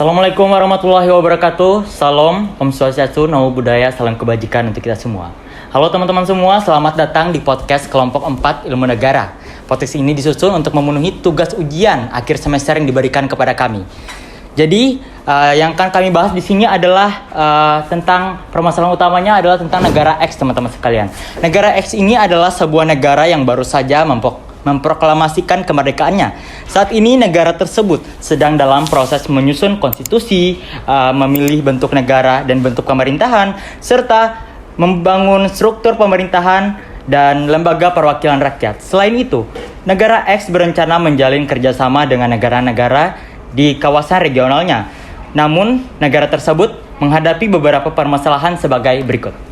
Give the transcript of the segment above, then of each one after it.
Assalamualaikum warahmatullahi wabarakatuh. Salam, Om Swastiastu, Namo Buddhaya, salam kebajikan untuk kita semua. Halo teman-teman semua, selamat datang di podcast kelompok 4 Ilmu Negara. Podcast ini disusun untuk memenuhi tugas ujian akhir semester yang diberikan kepada kami. Jadi, yang akan kami bahas di sini adalah tentang permasalahan utamanya adalah tentang negara X, teman-teman sekalian. Negara X ini adalah sebuah negara yang baru saja memproklamasikan kemerdekaannya. Saat ini negara tersebut sedang dalam proses menyusun konstitusi, memilih bentuk negara dan bentuk pemerintahan, serta membangun struktur pemerintahan dan lembaga perwakilan rakyat. Selain itu, negara X berencana menjalin kerjasama dengan negara-negara di kawasan regionalnya. Namun, negara tersebut menghadapi beberapa permasalahan sebagai berikut.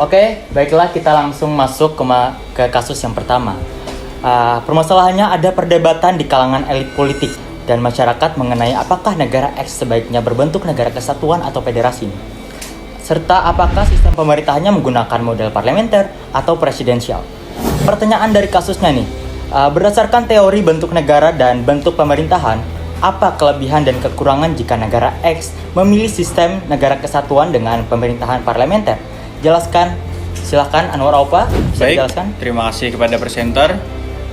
Oke, baiklah kita langsung masuk ke kasus yang pertama. Permasalahannya ada perdebatan di kalangan elit politik dan masyarakat mengenai apakah negara X sebaiknya berbentuk negara kesatuan atau federasi, serta apakah sistem pemerintahannya menggunakan model parlementer atau presidensial. Pertanyaan dari kasusnya nih, berdasarkan teori bentuk negara dan bentuk pemerintahan, apa kelebihan dan kekurangan jika negara X memilih sistem negara kesatuan dengan pemerintahan parlementer? Jelaskan, silakan Anwar Aupa, bisa dijelaskan? Terima kasih kepada presenter.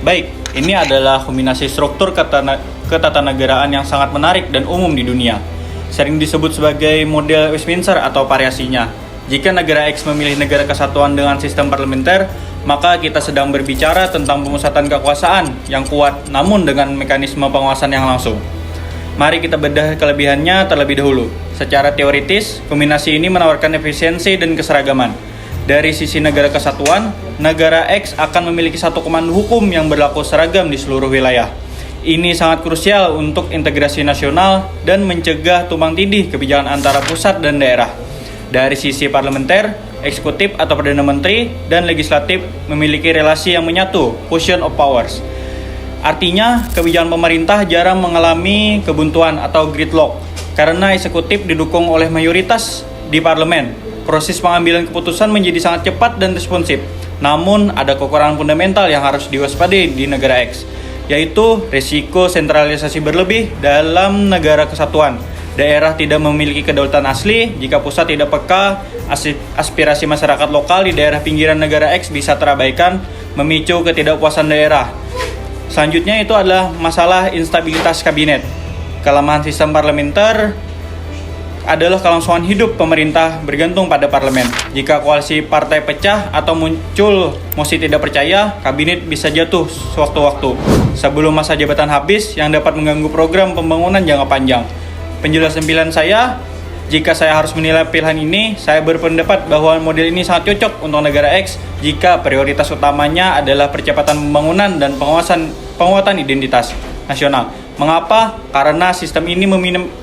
Baik, ini adalah kombinasi struktur ketatanegaraan yang sangat menarik dan umum di dunia. Sering disebut sebagai model Westminster atau variasinya. Jika negara X memilih negara kesatuan dengan sistem parlementer, maka kita sedang berbicara tentang pemusatan kekuasaan yang kuat, namun dengan mekanisme penguasaan yang langsung. Mari kita bedah kelebihannya terlebih dahulu. Secara teoritis, kombinasi ini menawarkan efisiensi dan keseragaman. Dari sisi negara kesatuan, negara X akan memiliki satu komando hukum yang berlaku seragam di seluruh wilayah. Ini sangat krusial untuk integrasi nasional dan mencegah tumpang tindih kebijakan antara pusat dan daerah. Dari sisi parlementer, eksekutif atau perdana menteri, dan legislatif memiliki relasi yang menyatu, fusion of powers. Artinya, kebijakan pemerintah jarang mengalami kebuntuan atau gridlock karena eksekutif didukung oleh mayoritas di parlemen. Proses pengambilan keputusan menjadi sangat cepat dan responsif. Namun, ada kekurangan fundamental yang harus diwaspadai di negara X, yaitu risiko sentralisasi berlebih dalam negara kesatuan. Daerah tidak memiliki kedaulatan asli. Jika pusat tidak peka, aspirasi masyarakat lokal di daerah pinggiran negara X bisa terabaikan, memicu ketidakpuasan daerah. Selanjutnya itu adalah masalah instabilitas kabinet. Kelemahan sistem parlementer adalah kelangsungan hidup pemerintah bergantung pada parlemen. Jika koalisi partai pecah atau muncul mosi tidak percaya, kabinet bisa jatuh sewaktu-waktu sebelum masa jabatan habis yang dapat mengganggu program pembangunan jangka panjang. Penjelasan pilihan saya, jika saya harus menilai pilihan ini, saya berpendapat bahwa model ini sangat cocok untuk negara X jika prioritas utamanya adalah percepatan pembangunan dan penguatan identitas nasional. Mengapa? Karena sistem ini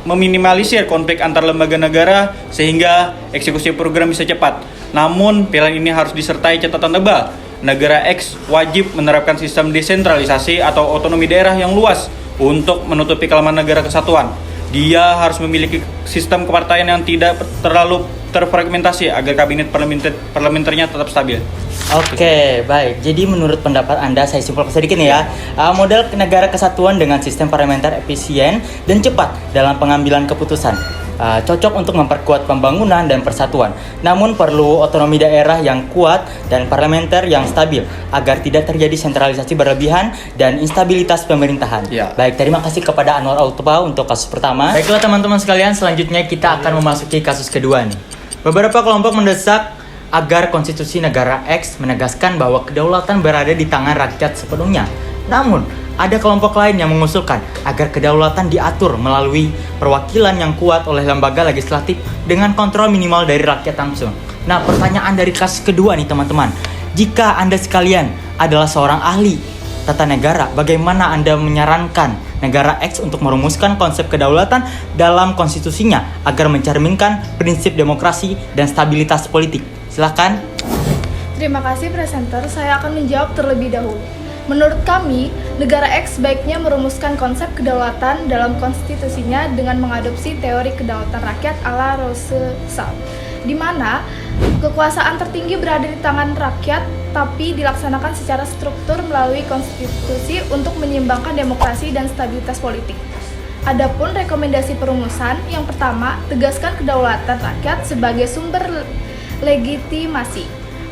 meminimalisir konflik antar lembaga negara sehingga eksekusi program bisa cepat. Namun, pilihan ini harus disertai catatan tebal. Negara X wajib menerapkan sistem desentralisasi atau otonomi daerah yang luas untuk menutupi kelemahan negara kesatuan. Dia harus memiliki sistem kepartaian yang tidak terlalu terfragmentasi agar kabinet parlementernya tetap stabil. Oke, baik. Jadi menurut pendapat Anda, saya simpulkan sedikit nih ya. Model negara kesatuan dengan sistem parlementer efisien dan cepat dalam pengambilan keputusan. Cocok untuk memperkuat pembangunan dan persatuan. Namun perlu otonomi daerah yang kuat dan parlementer yang stabil agar tidak terjadi sentralisasi berlebihan dan instabilitas pemerintahan. Ya. Baik, terima kasih kepada Anwar Aupa untuk kasus pertama. Baiklah teman-teman sekalian, selanjutnya kita akan memasuki kasus kedua nih. Beberapa kelompok mendesak agar konstitusi negara X menegaskan bahwa kedaulatan berada di tangan rakyat sepenuhnya. Namun, ada kelompok lain yang mengusulkan agar kedaulatan diatur melalui perwakilan yang kuat oleh lembaga legislatif dengan kontrol minimal dari rakyat langsung. Nah, pertanyaan dari kasus kedua nih teman-teman. Jika Anda sekalian adalah seorang ahli tata negara, bagaimana Anda menyarankan negara X untuk merumuskan konsep kedaulatan dalam konstitusinya agar mencerminkan prinsip demokrasi dan stabilitas politik? Silakan. Terima kasih presenter, saya akan menjawab terlebih dahulu. Menurut kami, negara X baiknya merumuskan konsep kedaulatan dalam konstitusinya dengan mengadopsi teori kedaulatan rakyat ala Rousseau, di mana kekuasaan tertinggi berada di tangan rakyat, tapi dilaksanakan secara struktur melalui konstitusi untuk menyeimbangkan demokrasi dan stabilitas politik. Adapun rekomendasi perumusan, yang pertama, tegaskan kedaulatan rakyat sebagai sumber legitimasi.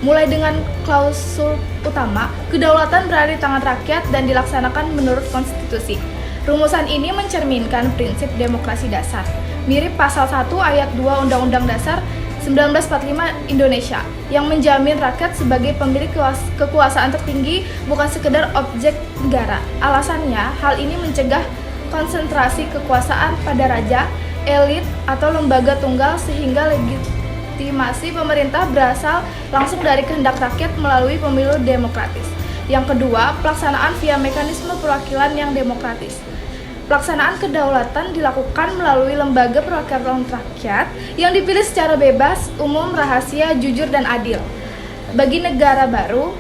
Mulai dengan klausul utama, kedaulatan berada di tangan rakyat dan dilaksanakan menurut konstitusi. Rumusan ini mencerminkan prinsip demokrasi dasar, mirip pasal 1 ayat 2 Undang-Undang Dasar 1945 Indonesia, yang menjamin rakyat sebagai pemilik kekuasaan tertinggi, bukan sekedar objek negara. Alasannya, hal ini mencegah konsentrasi kekuasaan pada raja, elit, atau lembaga tunggal sehingga legitimasi pemerintah berasal langsung dari kehendak rakyat melalui pemilu demokratis. Yang kedua, pelaksanaan via mekanisme perwakilan yang demokratis. Pelaksanaan kedaulatan dilakukan melalui lembaga perwakilan rakyat yang dipilih secara bebas, umum, rahasia, jujur, dan adil. Bagi negara baru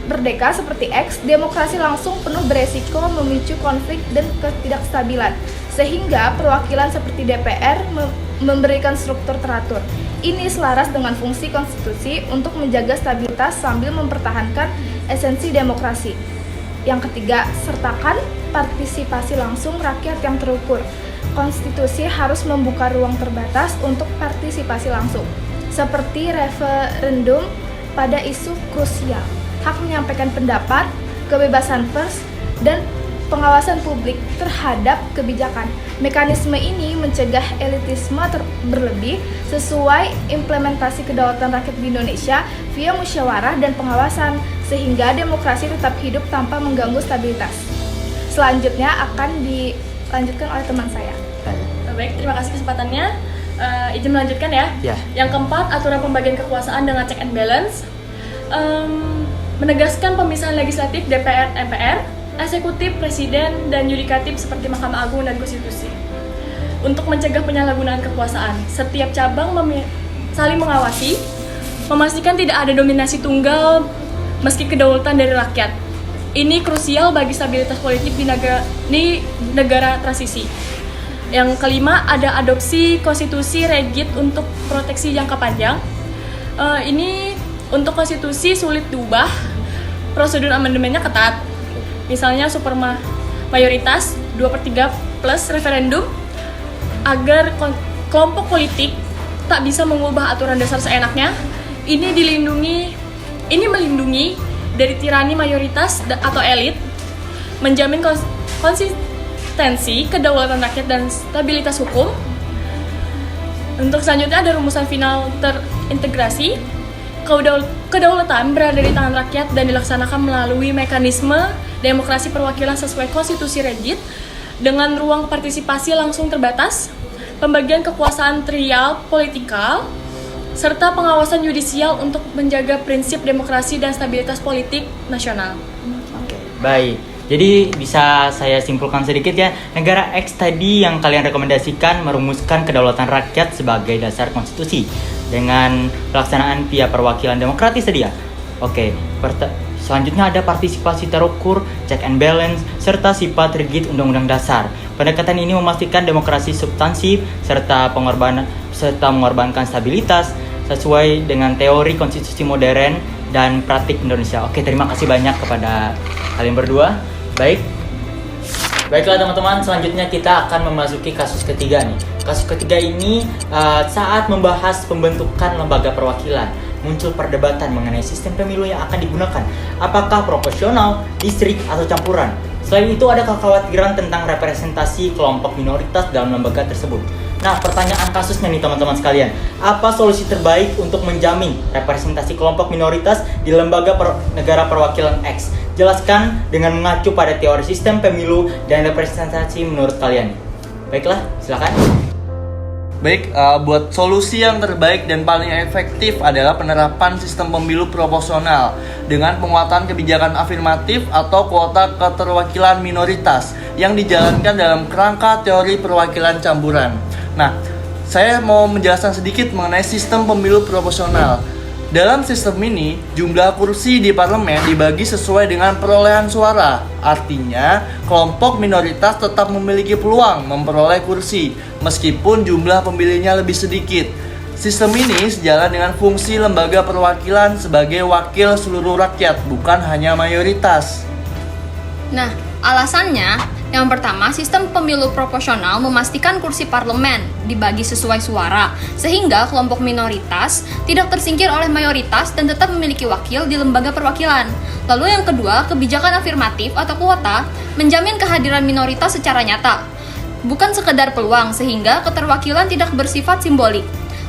merdeka seperti X, demokrasi langsung penuh beresiko memicu konflik dan ketidakstabilan, sehingga perwakilan seperti DPR memberikan struktur teratur. Ini selaras dengan fungsi konstitusi untuk menjaga stabilitas sambil mempertahankan esensi demokrasi. Yang ketiga, sertakan partisipasi langsung rakyat yang terukur. Konstitusi harus membuka ruang terbatas untuk partisipasi langsung, seperti referendum pada isu krusial, hak menyampaikan pendapat, kebebasan pers, dan pengawasan publik terhadap kebijakan. Mekanisme ini mencegah elitisme berlebih sesuai implementasi kedaulatan rakyat di Indonesia via musyawarah dan pengawasan, sehingga demokrasi tetap hidup tanpa mengganggu stabilitas. Selanjutnya akan dilanjutkan oleh teman saya. Baik, terima kasih kesempatannya. Izin melanjutkan ya. Yang keempat, aturan pembagian kekuasaan dengan check and balance. Menegaskan pemisahan legislatif DPR, MPR, eksekutif, presiden, dan yudikatif seperti Mahkamah Agung dan Konstitusi. Untuk mencegah penyalahgunaan kekuasaan, setiap cabang saling mengawasi, memastikan tidak ada dominasi tunggal meski kedaulatan dari rakyat. Ini krusial bagi stabilitas politik di negara transisi. Yang kelima, ada adopsi konstitusi rigid untuk proteksi jangka panjang. Ini untuk konstitusi sulit diubah, prosedur amandemennya ketat. Misalnya mayoritas 2/3 plus referendum, agar kelompok politik tak bisa mengubah aturan dasar seenaknya. Ini melindungi dari tirani mayoritas atau elit, menjamin konsistensi kedaulatan rakyat dan stabilitas hukum. Untuk selanjutnya ada rumusan final terintegrasi. Kedaulatan berada di tangan rakyat dan dilaksanakan melalui mekanisme demokrasi perwakilan sesuai konstitusi rigid dengan ruang partisipasi langsung terbatas, pembagian kekuasaan trial politikal, serta pengawasan yudisial untuk menjaga prinsip demokrasi dan stabilitas politik nasional. Baik, jadi bisa saya simpulkan sedikit ya, negara X tadi yang kalian rekomendasikan merumuskan kedaulatan rakyat sebagai dasar konstitusi dengan pelaksanaan via perwakilan demokratis tadi ya. Oke, selanjutnya ada partisipasi terukur, check and balance, serta sifat rigid undang-undang dasar. Pendekatan ini memastikan demokrasi substansif serta mengorbankan stabilitas sesuai dengan teori konstitusi modern dan praktik Indonesia. Oke, terima kasih banyak kepada kalian berdua. Baiklah teman-teman, selanjutnya kita akan memasuki kasus ketiga nih. Kasus ketiga ini saat membahas pembentukan lembaga perwakilan, muncul perdebatan mengenai sistem pemilu yang akan digunakan. Apakah proporsional, distrik, atau campuran? Selain itu ada kekhawatiran tentang representasi kelompok minoritas dalam lembaga tersebut. Nah, pertanyaan kasusnya nih teman-teman sekalian, apa solusi terbaik untuk menjamin representasi kelompok minoritas di lembaga negara perwakilan X? Jelaskan dengan mengacu pada teori sistem pemilu dan representasi menurut kalian. Baiklah, silakan. Baik, buat solusi yang terbaik dan paling efektif adalah penerapan sistem pemilu proporsional dengan penguatan kebijakan afirmatif atau kuota keterwakilan minoritas yang dijalankan dalam kerangka teori perwakilan campuran. Nah, saya mau menjelaskan sedikit mengenai sistem pemilu proporsional. Dalam sistem ini, jumlah kursi di parlemen dibagi sesuai dengan perolehan suara. Artinya, kelompok minoritas tetap memiliki peluang memperoleh kursi, meskipun jumlah pemilihnya lebih sedikit. Sistem ini sejalan dengan fungsi lembaga perwakilan sebagai wakil seluruh rakyat, bukan hanya mayoritas. Nah, alasannya yang pertama, sistem pemilu proporsional memastikan kursi parlemen dibagi sesuai suara, sehingga kelompok minoritas tidak tersingkir oleh mayoritas dan tetap memiliki wakil di lembaga perwakilan. Lalu yang kedua, kebijakan afirmatif atau kuota menjamin kehadiran minoritas secara nyata, bukan sekedar peluang, sehingga keterwakilan tidak bersifat simbolik.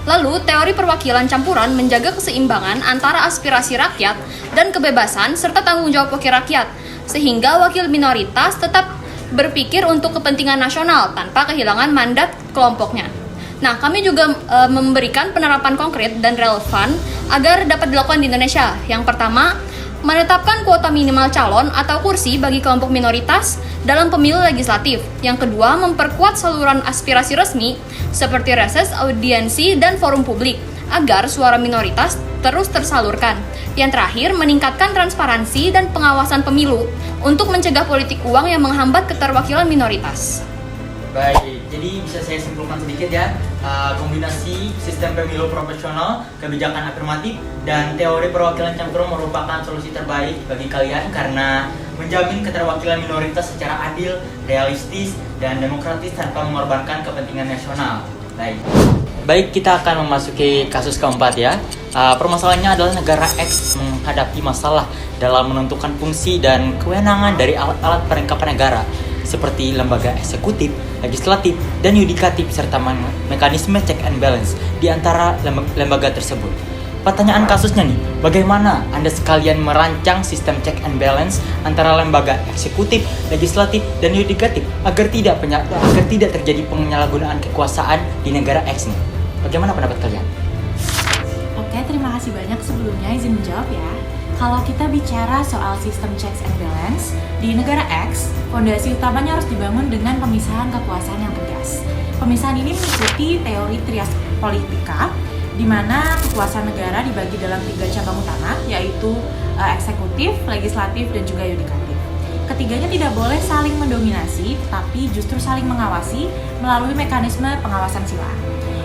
Lalu, teori perwakilan campuran menjaga keseimbangan antara aspirasi rakyat dan kebebasan serta tanggung jawab wakil rakyat, sehingga wakil minoritas tetap berpikir untuk kepentingan nasional tanpa kehilangan mandat kelompoknya. Nah, kami juga memberikan penerapan konkret dan relevan agar dapat dilakukan di Indonesia. Yang pertama, menetapkan kuota minimal calon atau kursi bagi kelompok minoritas dalam pemilu legislatif. Yang kedua, memperkuat saluran aspirasi resmi seperti reses, audiensi, dan forum publik agar suara minoritas terus tersalurkan. Yang terakhir, meningkatkan transparansi dan pengawasan pemilu untuk mencegah politik uang yang menghambat keterwakilan minoritas. Baik, jadi bisa saya simpulkan sedikit ya, kombinasi sistem pemilu proporsional, kebijakan afirmatif, dan teori perwakilan campuran merupakan solusi terbaik bagi kalian karena menjamin keterwakilan minoritas secara adil, realistis, dan demokratis tanpa mengorbankan kepentingan nasional. Baik, kita akan memasuki kasus keempat ya. Permasalahannya adalah negara X menghadapi masalah dalam menentukan fungsi dan kewenangan dari alat-alat perlengkapan negara seperti lembaga eksekutif, legislatif, dan yudikatif serta mekanisme check and balance di antara lembaga tersebut. Pertanyaan kasusnya nih, bagaimana Anda sekalian merancang sistem check and balance antara lembaga eksekutif, legislatif, dan yudikatif agar tidak terjadi penyalahgunaan kekuasaan di negara X nih? Bagaimana pendapat kalian? Oke, terima kasih banyak. Sebelumnya izin menjawab ya. Kalau kita bicara soal sistem checks and balance, di negara X, fondasi utamanya harus dibangun dengan pemisahan kekuasaan yang tegas. Pemisahan ini mengikuti teori trias politika, di mana kekuasaan negara dibagi dalam 3 cabang utama, yaitu eksekutif, legislatif, dan juga yudikatif. Ketiganya tidak boleh saling mendominasi, tapi justru saling mengawasi melalui mekanisme pengawasan sila.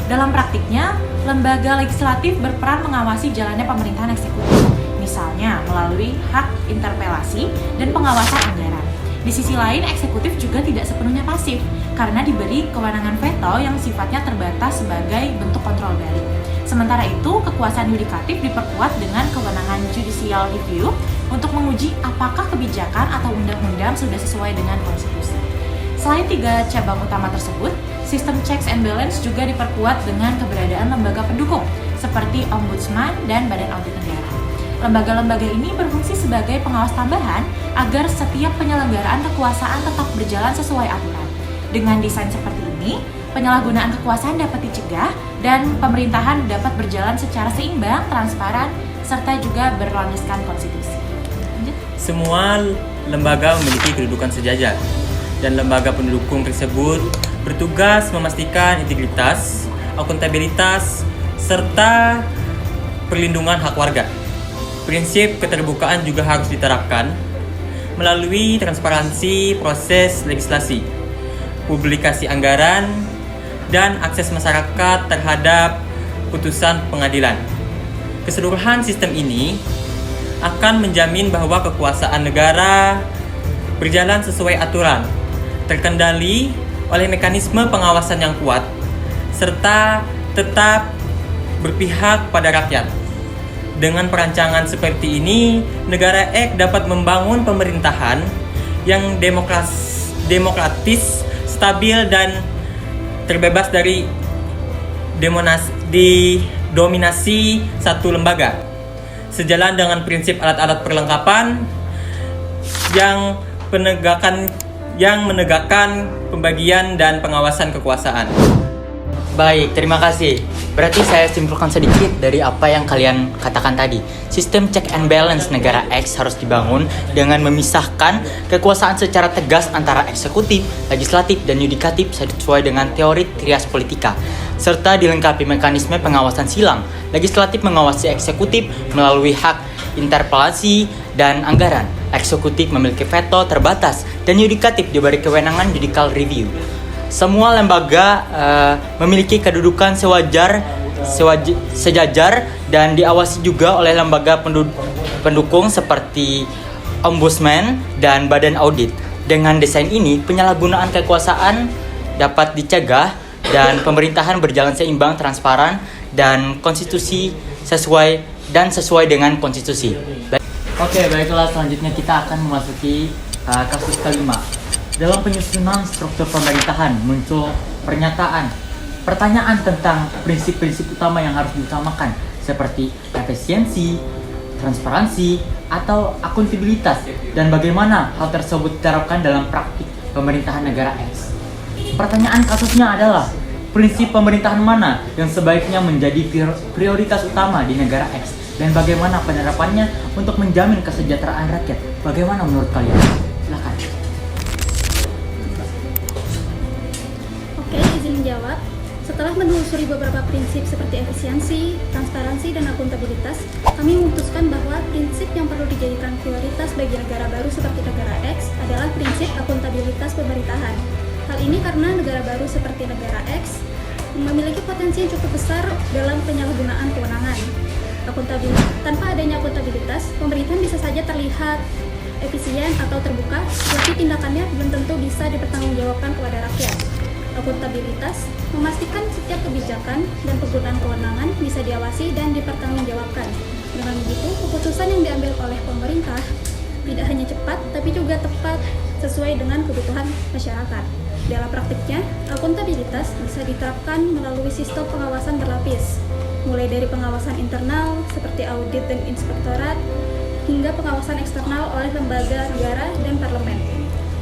Dalam praktiknya, lembaga legislatif berperan mengawasi jalannya pemerintahan eksekutif, misalnya melalui hak interpelasi dan pengawasan anggaran. Di sisi lain, eksekutif juga tidak sepenuhnya pasif, karena diberi kewenangan veto yang sifatnya terbatas sebagai bentuk kontrol balik. Sementara itu, kekuasaan yudikatif diperkuat dengan kewenangan judicial review untuk menguji apakah kebijakan atau undang-undang sudah sesuai dengan konstitusi. Selain 3 cabang utama tersebut, sistem checks and balance juga diperkuat dengan keberadaan lembaga pendukung seperti ombudsman dan badan audit negara. Lembaga-lembaga ini berfungsi sebagai pengawas tambahan agar setiap penyelenggaraan kekuasaan tetap berjalan sesuai aturan. Dengan desain seperti ini, penyalahgunaan kekuasaan dapat dicegah dan pemerintahan dapat berjalan secara seimbang, transparan, serta juga berlandaskan konstitusi. Lanjut. Semua lembaga memiliki kedudukan sejajar dan lembaga pendukung tersebut bertugas memastikan integritas, akuntabilitas, serta perlindungan hak warga. Prinsip keterbukaan juga harus diterapkan melalui transparansi proses legislasi, publikasi anggaran, dan akses masyarakat terhadap putusan pengadilan. Keseluruhan sistem ini akan menjamin bahwa kekuasaan negara berjalan sesuai aturan, terkendali oleh mekanisme pengawasan yang kuat, serta tetap berpihak pada rakyat. Dengan perancangan seperti ini, negara X dapat membangun pemerintahan yang demokratis, stabil, dan terbebas dari dominasi satu lembaga. Sejalan dengan prinsip alat-alat perlengkapan yang menegakkan pembagian dan pengawasan kekuasaan. Baik, terima kasih. Berarti saya simpulkan sedikit dari apa yang kalian katakan tadi. Sistem check and balance negara X harus dibangun dengan memisahkan kekuasaan secara tegas antara eksekutif, legislatif, dan yudikatif sesuai dengan teori trias politika. serta dilengkapi mekanisme pengawasan silang. Legislatif mengawasi eksekutif melalui hak interpelasi dan anggaran. Eksekutif memiliki veto terbatas dan yudikatif diberi kewenangan judicial review. Semua lembaga memiliki kedudukan sejajar dan diawasi juga oleh lembaga pendukung seperti ombudsman dan badan audit. Dengan desain ini, penyalahgunaan kekuasaan dapat dicegah dan pemerintahan berjalan seimbang, transparan, dan sesuai dengan konstitusi. Oke, baiklah, selanjutnya kita akan memasuki kasus kelima. Dalam penyusunan struktur pemerintahan muncul pertanyaan tentang prinsip-prinsip utama yang harus diutamakan seperti efisiensi, transparansi, atau akuntabilitas, dan bagaimana hal tersebut diterapkan dalam praktik pemerintahan negara X. Pertanyaan kasusnya adalah, prinsip pemerintahan mana yang sebaiknya menjadi prioritas utama di negara X, dan bagaimana penerapannya untuk menjamin kesejahteraan rakyat? Bagaimana menurut kalian? Silakan. Oke, izin menjawab. Setelah menelusuri beberapa prinsip seperti efisiensi, transparansi, dan akuntabilitas, kami memutuskan bahwa prinsip yang perlu dijadikan prioritas bagi negara baru seperti negara X adalah prinsip akuntabilitas pemerintahan. Hal ini karena negara baru seperti negara X memiliki potensi yang cukup besar dalam penyalahgunaan kewenangan. Tanpa adanya akuntabilitas, pemerintahan bisa saja terlihat efisien atau terbuka, tapi tindakannya belum tentu bisa dipertanggungjawabkan kepada rakyat. Akuntabilitas memastikan setiap kebijakan dan penggunaan kewenangan bisa diawasi dan dipertanggungjawabkan. Dengan begitu, keputusan yang diambil oleh pemerintah tidak hanya cepat, tapi juga tepat sesuai dengan kebutuhan masyarakat. Dalam praktiknya, akuntabilitas bisa diterapkan melalui sistem pengawasan berlapis, mulai dari pengawasan internal seperti audit dan inspektorat, hingga pengawasan eksternal oleh lembaga negara dan parlemen.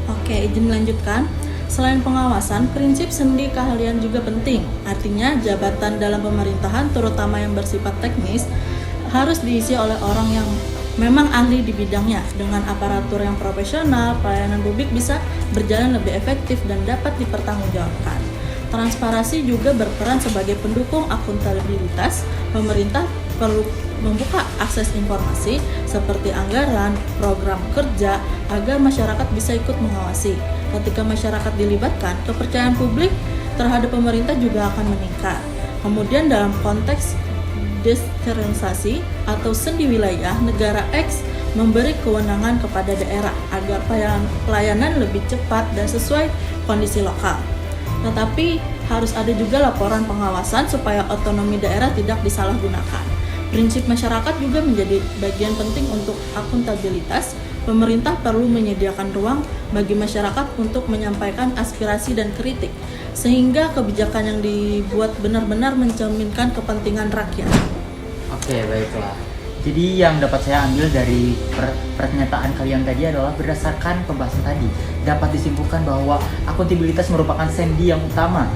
Oke, izin melanjutkan. Selain pengawasan, prinsip sendi keahlian juga penting. Artinya, jabatan dalam pemerintahan, terutama yang bersifat teknis, harus diisi oleh orang yang memang ahli di bidangnya. Dengan aparatur yang profesional, pelayanan publik bisa berjalan lebih efektif dan dapat dipertanggungjawabkan. Transparansi juga berperan sebagai pendukung akuntabilitas. Pemerintah perlu membuka akses informasi seperti anggaran, program kerja, agar masyarakat bisa ikut mengawasi. Ketika masyarakat dilibatkan, kepercayaan publik terhadap pemerintah juga akan meningkat. Kemudian dalam konteks desentralisasi atau sendi wilayah, negara X memberi kewenangan kepada daerah agar pelayanan lebih cepat dan sesuai kondisi lokal. Tetapi harus ada juga laporan pengawasan supaya otonomi daerah tidak disalahgunakan. Prinsip masyarakat juga menjadi bagian penting untuk akuntabilitas. Pemerintah perlu menyediakan ruang bagi masyarakat untuk menyampaikan aspirasi dan kritik, sehingga kebijakan yang dibuat benar-benar mencerminkan kepentingan rakyat. Oke, baiklah. Jadi yang dapat saya ambil dari pernyataan kalian tadi adalah berdasarkan pembahasan tadi, dapat disimpulkan bahwa akuntabilitas merupakan sendi yang utama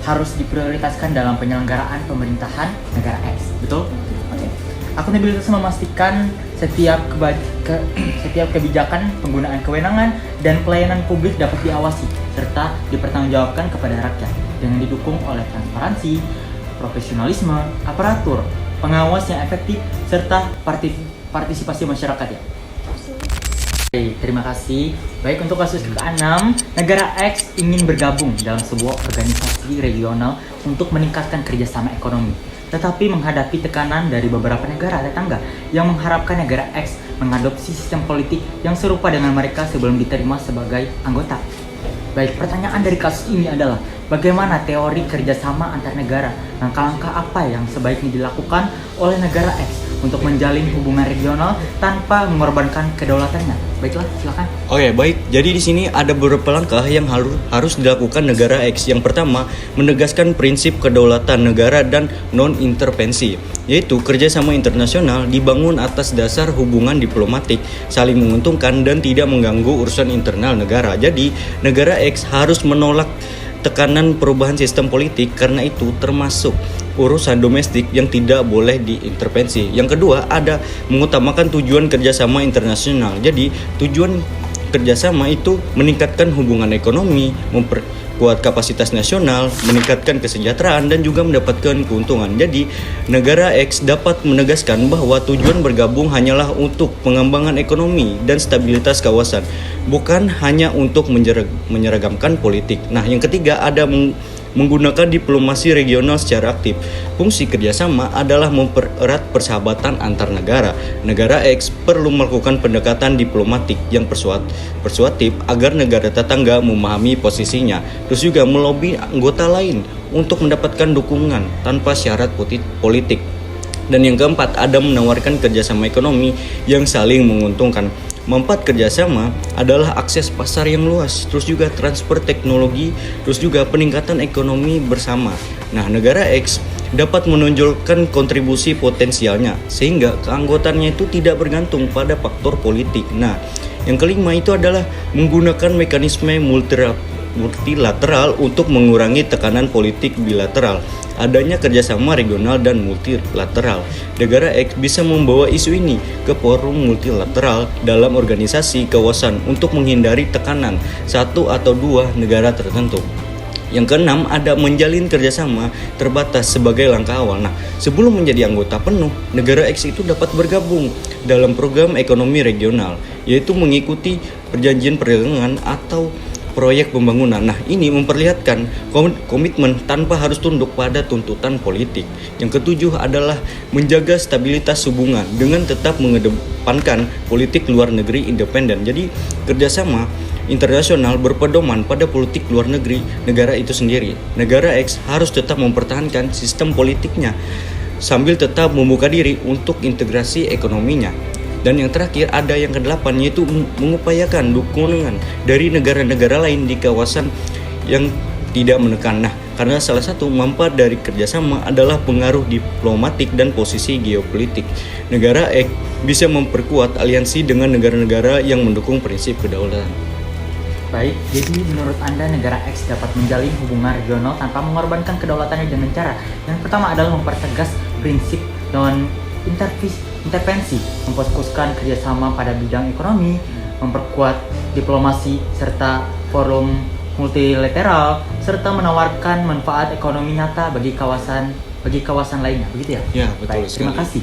harus diprioritaskan dalam penyelenggaraan pemerintahan negara X. Betul? Oke. Akuntabilitas memastikan setiap kebijakan, penggunaan kewenangan, dan pelayanan publik dapat diawasi serta dipertanggungjawabkan kepada rakyat dengan didukung oleh transparansi, profesionalisme, aparatur, pengawas yang efektif, serta partisipasi masyarakat ya. Oke, terima kasih. Baik, untuk kasus ke-6, negara X ingin bergabung dalam sebuah organisasi regional untuk meningkatkan kerjasama ekonomi, tetapi menghadapi tekanan dari beberapa negara tetangga yang mengharapkan negara X mengadopsi sistem politik yang serupa dengan mereka sebelum diterima sebagai anggota. Baik, pertanyaan dari kasus ini adalah bagaimana teori kerjasama antar negara? Langkah-langkah apa yang sebaiknya dilakukan oleh negara X untuk menjalin hubungan regional tanpa mengorbankan kedaulatannya? Baiklah, silakan. Oke, baik. Jadi di sini ada beberapa langkah yang harus dilakukan negara X. Yang pertama, menegaskan prinsip kedaulatan negara dan non-intervensi, yaitu kerjasama internasional dibangun atas dasar hubungan diplomatik, saling menguntungkan dan tidak mengganggu urusan internal negara. Jadi, negara X harus menolak tekanan perubahan sistem politik karena itu termasuk urusan domestik yang tidak boleh diintervensi. Yang kedua, ada mengutamakan tujuan kerjasama internasional. Jadi tujuan kerjasama itu meningkatkan hubungan ekonomi, memperkuat kapasitas nasional, meningkatkan kesejahteraan, dan juga mendapatkan keuntungan. Jadi, negara X dapat menegaskan bahwa tujuan bergabung hanyalah untuk pengembangan ekonomi dan stabilitas kawasan, bukan hanya untuk menyeragamkan politik. Nah, yang ketiga ada menggunakan diplomasi regional secara aktif. Fungsi kerjasama adalah mempererat persahabatan antar negara. Negara X perlu melakukan pendekatan diplomatik yang persuasif agar negara tetangga memahami posisinya, terus juga melobi anggota lain untuk mendapatkan dukungan tanpa syarat politik. Dan yang keempat, ada menawarkan kerjasama ekonomi yang saling menguntungkan. Manfaat kerjasama adalah akses pasar yang luas, terus juga transfer teknologi, terus juga peningkatan ekonomi bersama. Nah, negara X dapat menonjolkan kontribusi potensialnya sehingga keanggotaannya itu tidak bergantung pada faktor politik. Nah, yang kelima itu adalah menggunakan mekanisme multilateral untuk mengurangi tekanan politik bilateral. Adanya kerjasama regional dan multilateral, negara X bisa membawa isu ini ke forum multilateral dalam organisasi kawasan untuk menghindari tekanan satu atau dua negara tertentu. Yang keenam, ada menjalin kerjasama terbatas sebagai langkah awal. Nah, sebelum menjadi anggota penuh, negara X itu dapat bergabung dalam program ekonomi regional, yaitu mengikuti perjanjian perdagangan atau proyek pembangunan. Nah, ini memperlihatkan komitmen tanpa harus tunduk pada tuntutan politik. Yang ketujuh adalah menjaga stabilitas hubungan dengan tetap mengedepankan politik luar negeri independen. Jadi, kerjasama internasional berpedoman pada politik luar negeri negara itu sendiri. Negara X harus tetap mempertahankan sistem politiknya sambil tetap membuka diri untuk integrasi ekonominya. Dan yang terakhir ada yang kedelapan, yaitu mengupayakan dukungan dari negara-negara lain di kawasan yang tidak menekan. Nah, karena salah satu manfaat dari kerjasama adalah pengaruh diplomatik dan posisi geopolitik. Negara X bisa memperkuat aliansi dengan negara-negara yang mendukung prinsip kedaulatan. Baik, jadi menurut Anda negara X dapat menjalin hubungan regional tanpa mengorbankan kedaulatannya dengan cara yang pertama adalah mempertegas prinsip non-intervensi, memfokuskan kerjasama pada bidang ekonomi, memperkuat diplomasi serta forum multilateral, serta menawarkan manfaat ekonomi nyata bagi kawasan lainnya, begitu ya? Ya, betul. Baik, terima kasih.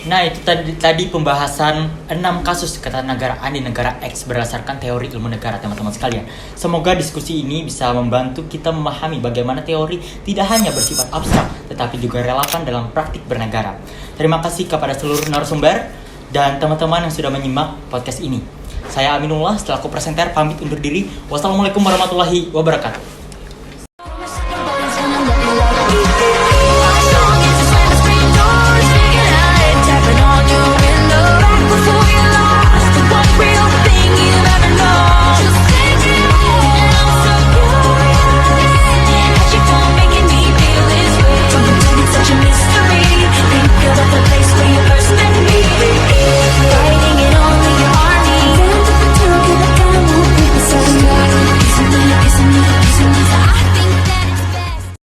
Nah, itu tadi pembahasan 6 kasus ketatanegaraan di negara X berdasarkan teori ilmu negara, teman-teman sekalian. Semoga diskusi ini bisa membantu kita memahami bagaimana teori tidak hanya bersifat abstrak, tetapi juga relevan dalam praktik bernegara. Terima kasih kepada seluruh narasumber dan teman-teman yang sudah menyimak podcast ini. Saya Aminullah, selaku presenter pamit undur diri. Wassalamualaikum warahmatullahi wabarakatuh.